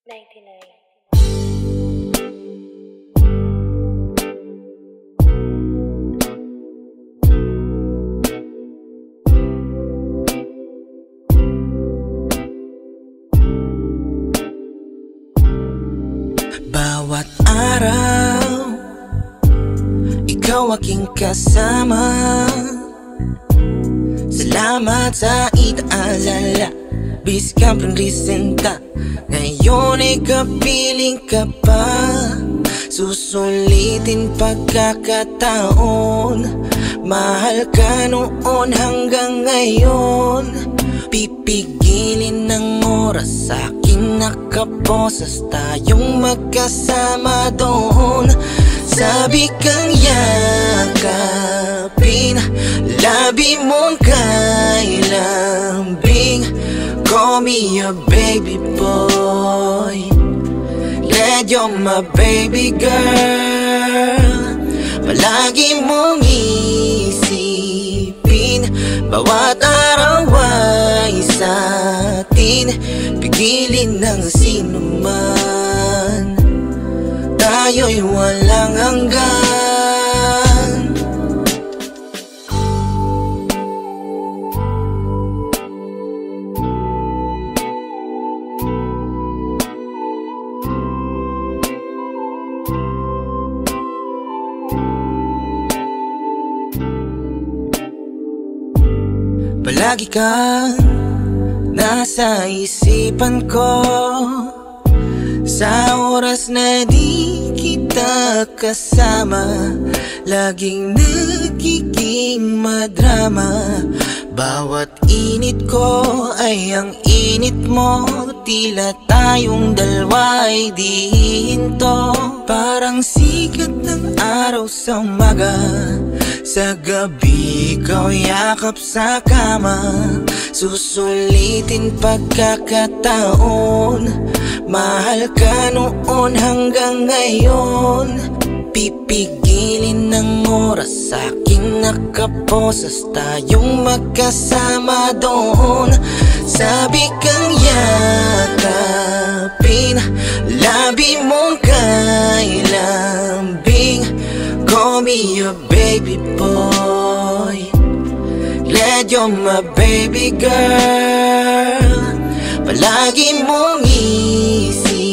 Bawat araw, ikaw aking kasama. Salamat sa itaalala, bis ka presenta. Ngayon ay kapiling ka pa. Susulitin pagkakataon. Mahal ka noon hanggang ngayon. Pipigilin ng oras, aking nakaposas. Tayong magkasama doon. Sabi kang yakapin, labi mong kailambing. Call me your baby boy, glad you're my baby girl. Palagi mong isipin, bawat araw ay sa'tin. Pigilin ng sinuman, tayo'y walang hanggan. Palagi kang nasa isipan ko, sa oras na di kita kasama. Laging nagiging madrama. Bawat init ko ay ang init mo. Tila tayong dalawa ay di hinto. Parang sikat ng araw sa umaga, sa gabi ikaw yakap sa kama. Susulitin pagkakataon. Mahal ka noon hanggang ngayon. Pipigilin ng oras, aking nakaposas. Tayong magkasama doon. Sabi kang yakapin, labi mong kailambing. Call me your baby boy, glad you're my baby girl. Palagi mong isipin,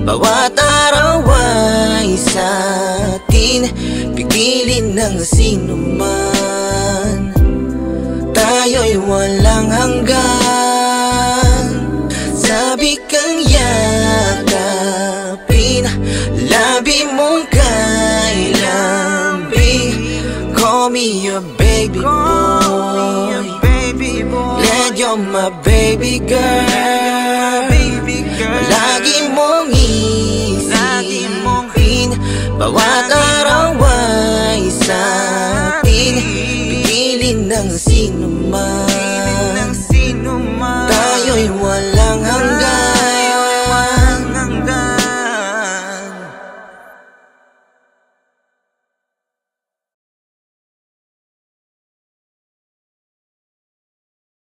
bawat araw ay sa'tin. Pigilin ng sinuman, tayo'y walang hanggan. Sabi kang yakapin, labi mong kailambing. Call me your baby boy, glad you're my baby girl. Palagi mong isipin, bawat araw ay sa'tin. Pigilin ng sinuman,